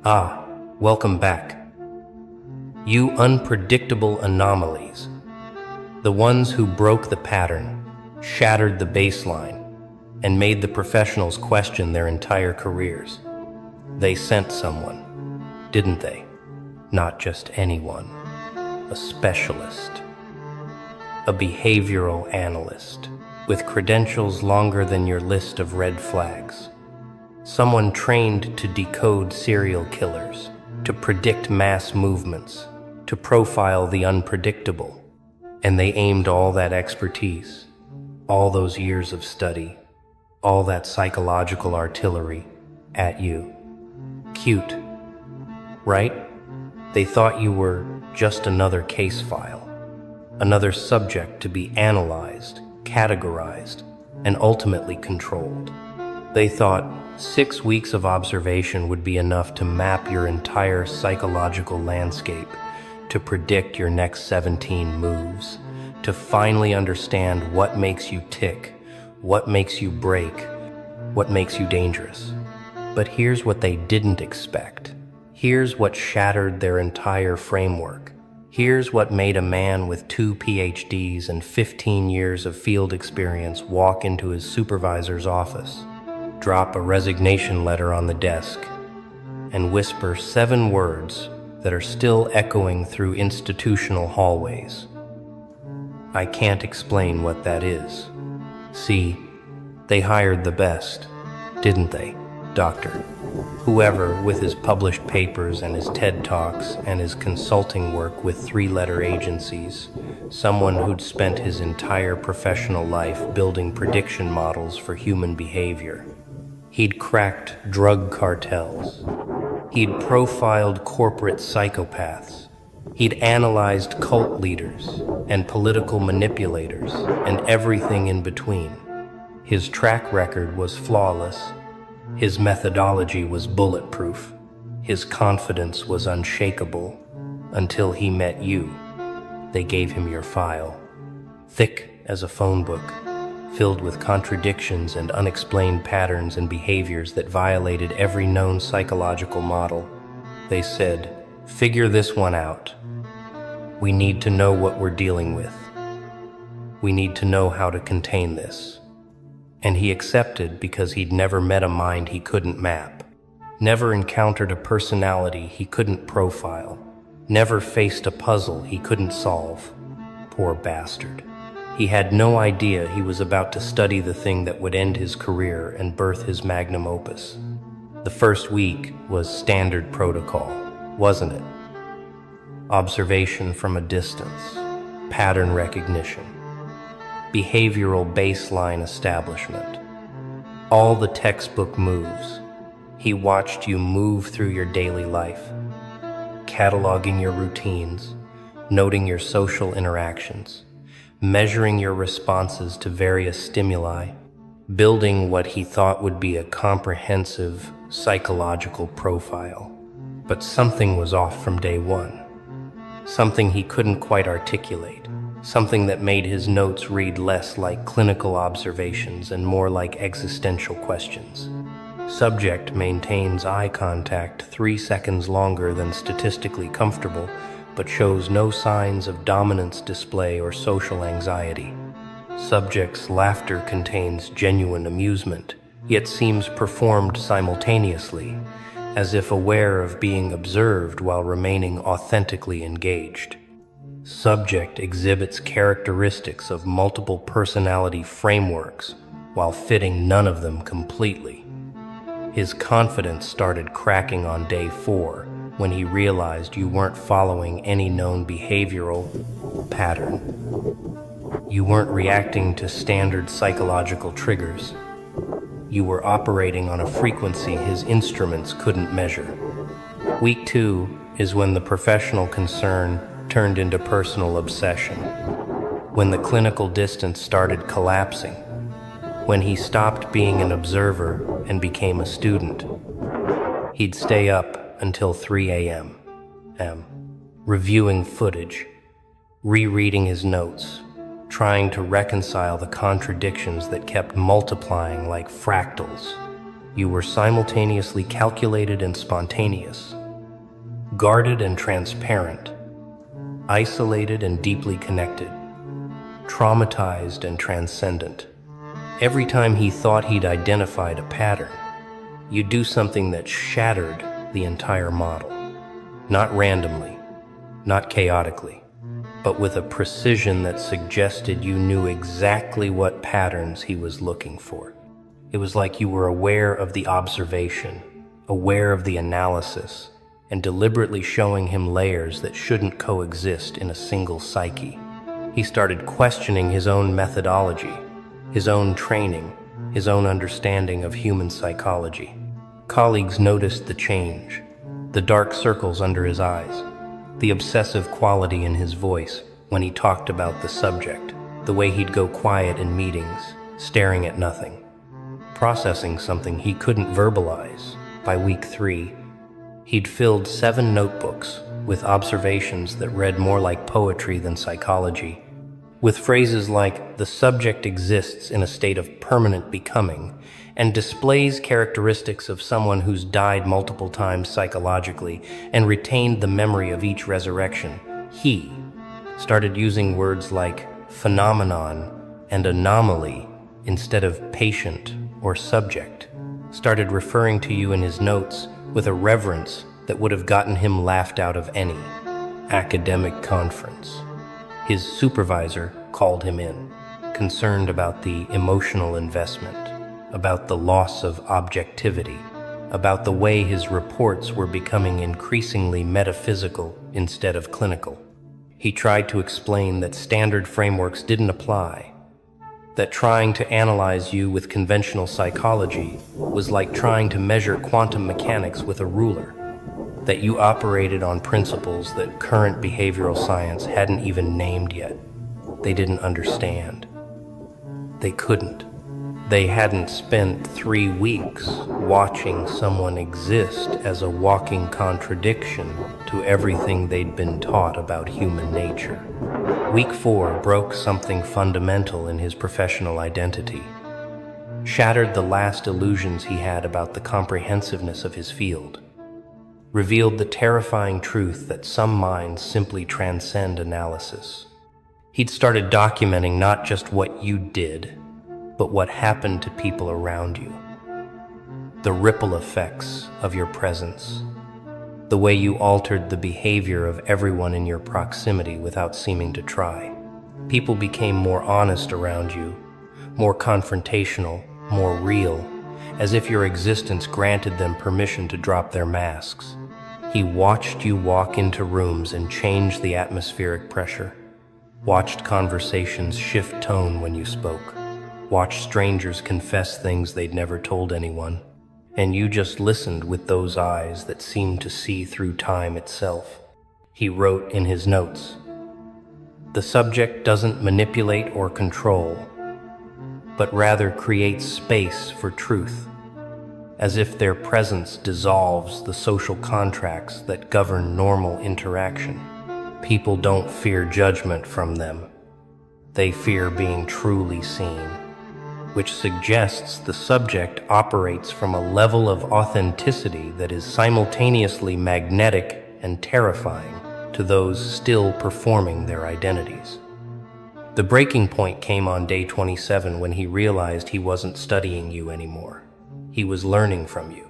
Ah, welcome back. You unpredictable anomalies, the ones who broke the pattern, shattered the baseline, and made the professionals question their entire careers. They sent someone, didn't they? Not just anyone. A specialist. A behavioral analyst, with credentials longer than your list of red flags. Someone trained to decode serial killers, to predict mass movements, to profile the unpredictable. And they aimed all that expertise, all those years of study, all that psychological artillery at you. Cute, right? They thought you were just another case file, another subject to be analyzed, categorized, and ultimately controlled. They thought 6 weeks of observation would be enough to map your entire psychological landscape, to predict your next 17 moves, to finally understand what makes you tick, what makes you break, what makes you dangerous. But here's what they didn't expect. Here's what shattered their entire framework. Here's what made a man with 2 PhDs and 15 years of field experience walk into his supervisor's office, drop a resignation letter on the desk, and whisper 7 words that are still echoing through institutional hallways. I can't explain what that is. See, they hired the best, didn't they, Doctor? Whoever, with his published papers and his TED Talks and his consulting work with 3-letter agencies, someone who'd spent his entire professional life building prediction models for human behavior. He'd cracked drug cartels. He'd profiled corporate psychopaths. He'd analyzed cult leaders and political manipulators and everything in between. His track record was flawless. His methodology was bulletproof. His confidence was unshakable until he met you. They gave him your file, thick as a phone book, filled with contradictions and unexplained patterns and behaviors that violated every known psychological model. They said, "Figure this one out. We need to know what we're dealing with. We need to know how to contain this." And he accepted because he'd never met a mind he couldn't map, never encountered a personality he couldn't profile, never faced a puzzle he couldn't solve. Poor bastard. He had no idea he was about to study the thing that would end his career and birth his magnum opus. The first week was standard protocol, wasn't it? Observation from a distance, pattern recognition, behavioral baseline establishment. All the textbook moves. He watched you move through your daily life, cataloging your routines, noting your social interactions, measuring your responses to various stimuli, building what he thought would be a comprehensive psychological profile. But something was off from day one. Something he couldn't quite articulate. Something that made his notes read less like clinical observations and more like existential questions. Subject maintains eye contact 3 seconds longer than statistically comfortable, but shows no signs of dominance display or social anxiety. Subject's laughter contains genuine amusement, yet seems performed simultaneously, as if aware of being observed while remaining authentically engaged. Subject exhibits characteristics of multiple personality frameworks while fitting none of them completely. His confidence started cracking on day 4 when he realized you weren't following any known behavioral pattern. You weren't reacting to standard psychological triggers. You were operating on a frequency his instruments couldn't measure. Week 2 is when the professional concern turned into personal obsession, when the clinical distance started collapsing, when he stopped being an observer and became a student. He'd stay up until 3 a.m., reviewing footage, rereading his notes, trying to reconcile the contradictions that kept multiplying like fractals. You were simultaneously calculated and spontaneous, guarded and transparent, isolated and deeply connected, traumatized and transcendent. Every time he thought he'd identified a pattern, you'd do something that shattered the entire model. Not randomly, not chaotically, but with a precision that suggested you knew exactly what patterns he was looking for. It was like you were aware of the observation, aware of the analysis, and deliberately showing him layers that shouldn't coexist in a single psyche. He started questioning his own methodology, his own training, his own understanding of human psychology. Colleagues noticed the change, the dark circles under his eyes, the obsessive quality in his voice when he talked about the subject, the way he'd go quiet in meetings, staring at nothing, processing something he couldn't verbalize. By week 3, he'd filled 7 notebooks with observations that read more like poetry than psychology, with phrases like, "The subject exists in a state of permanent becoming," and displays characteristics of someone who's died multiple times psychologically and retained the memory of each resurrection. He started using words like phenomenon and anomaly instead of patient or subject, started referring to you in his notes with a reverence that would have gotten him laughed out of any academic conference. His supervisor called him in, concerned about the emotional investment, about the loss of objectivity, about the way his reports were becoming increasingly metaphysical instead of clinical. He tried to explain that standard frameworks didn't apply, that trying to analyze you with conventional psychology was like trying to measure quantum mechanics with a ruler, that you operated on principles that current behavioral science hadn't even named yet. They didn't understand. They couldn't. They hadn't spent 3 weeks watching someone exist as a walking contradiction to everything they'd been taught about human nature. Week 4 broke something fundamental in his professional identity, shattered the last illusions he had about the comprehensiveness of his field, revealed the terrifying truth that some minds simply transcend analysis. He'd started documenting not just what you did, but what happened to people around you. The ripple effects of your presence, the way you altered the behavior of everyone in your proximity without seeming to try. People became more honest around you, more confrontational, more real, as if your existence granted them permission to drop their masks. He watched you walk into rooms and change the atmospheric pressure, watched conversations shift tone when you spoke, watched strangers confess things they'd never told anyone, and you just listened with those eyes that seemed to see through time itself. He wrote in his notes, "The subject doesn't manipulate or control, but rather creates space for truth, as if their presence dissolves the social contracts that govern normal interaction. People don't fear judgment from them. They fear being truly seen," which suggests the subject operates from a level of authenticity that is simultaneously magnetic and terrifying to those still performing their identities. The breaking point came on day 27 when he realized he wasn't studying you anymore. He was learning from you,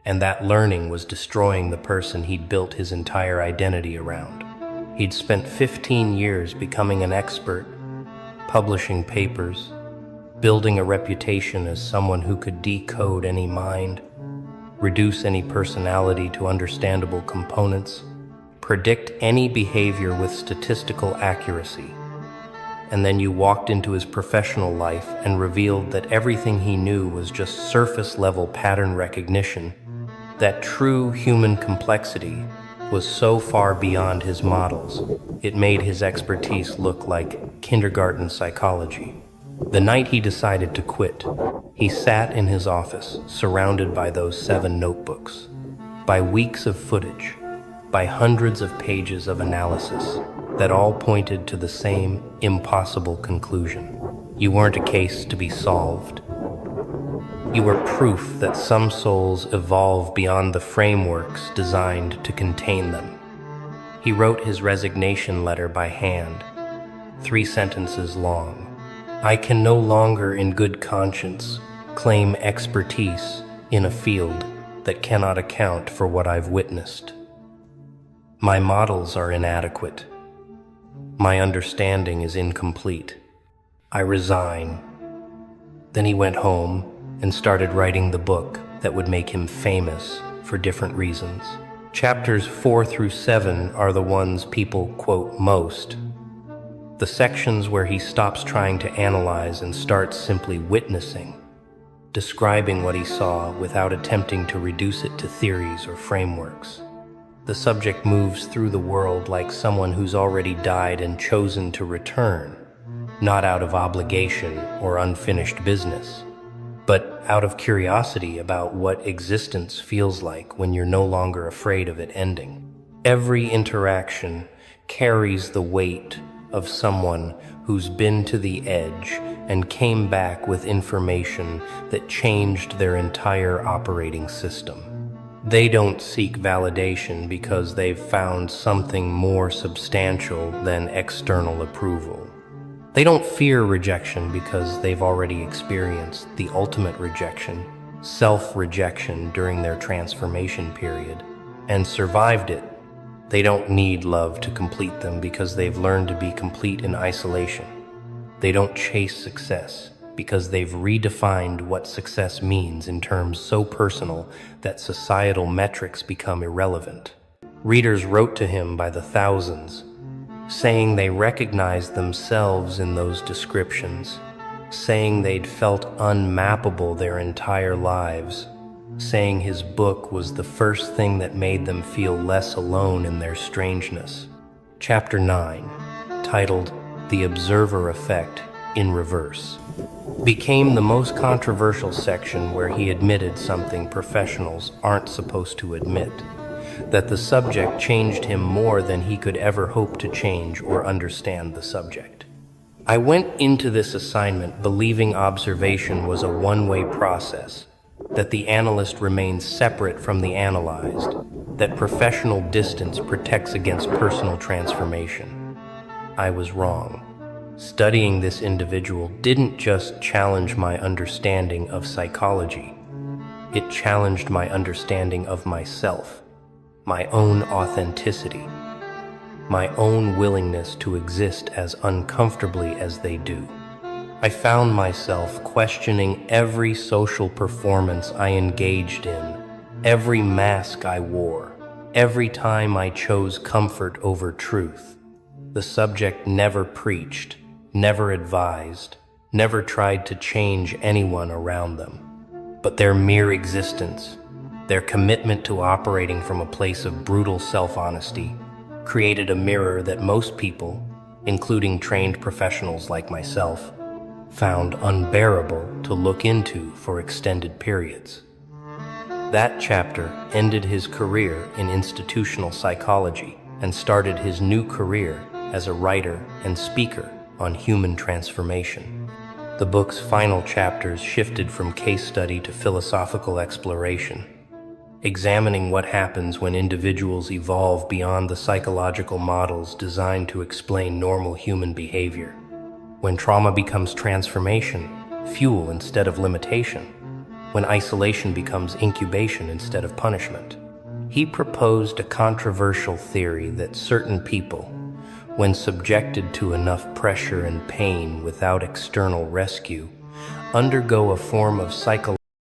and that learning was destroying the person he'd built his entire identity around. He'd spent 15 years becoming an expert, publishing papers, building a reputation as someone who could decode any mind, reduce any personality to understandable components, predict any behavior with statistical accuracy. And then you walked into his professional life and revealed that everything he knew was just surface-level pattern recognition, that true human complexity was so far beyond his models, it made his expertise look like kindergarten psychology. The night he decided to quit, he sat in his office, surrounded by those 7 notebooks, by weeks of footage, by hundreds of pages of analysis that all pointed to the same impossible conclusion. You weren't a case to be solved. You are proof that some souls evolve beyond the frameworks designed to contain them. He wrote his resignation letter by hand, 3 sentences long. I can no longer in good conscience claim expertise in a field that cannot account for what I've witnessed. My models are inadequate. My understanding is incomplete. I resign. Then he went home and started writing the book that would make him famous for different reasons. Chapters 4 through 7 are the ones people quote most. The sections where he stops trying to analyze and starts simply witnessing, describing what he saw without attempting to reduce it to theories or frameworks. The subject moves through the world like someone who's already died and chosen to return, not out of obligation or unfinished business, but out of curiosity about what existence feels like when you're no longer afraid of it ending. Every interaction carries the weight of someone who's been to the edge and came back with information that changed their entire operating system. They don't seek validation because they've found something more substantial than external approval. They don't fear rejection because they've already experienced the ultimate rejection, self-rejection during their transformation period, and survived it. They don't need love to complete them because they've learned to be complete in isolation. They don't chase success because they've redefined what success means in terms so personal that societal metrics become irrelevant. Readers wrote to him by the thousands, saying they recognized themselves in those descriptions, saying they'd felt unmappable their entire lives, saying his book was the first thing that made them feel less alone in their strangeness. Chapter 9, titled The Observer Effect in Reverse, became the most controversial section where he admitted something professionals aren't supposed to admit, that the subject changed him more than he could ever hope to change or understand the subject. I went into this assignment believing observation was a one-way process, that the analyst remains separate from the analyzed, that professional distance protects against personal transformation. I was wrong. Studying this individual didn't just challenge my understanding of psychology. It challenged my understanding of myself, my own authenticity, my own willingness to exist as uncomfortably as they do. I found myself questioning every social performance I engaged in, every mask I wore, every time I chose comfort over truth. The subject never preached, never advised, never tried to change anyone around them. But their mere existence, their commitment to operating from a place of brutal self-honesty, created a mirror that most people, including trained professionals like myself, found unbearable to look into for extended periods. That chapter ended his career in institutional psychology and started his new career as a writer and speaker on human transformation. The book's final chapters shifted from case study to philosophical exploration, examining what happens when individuals evolve beyond the psychological models designed to explain normal human behavior. When trauma becomes transformation, fuel instead of limitation. When isolation becomes incubation instead of punishment. He proposed a controversial theory that certain people, when subjected to enough pressure and pain without external rescue, undergo a form of psychological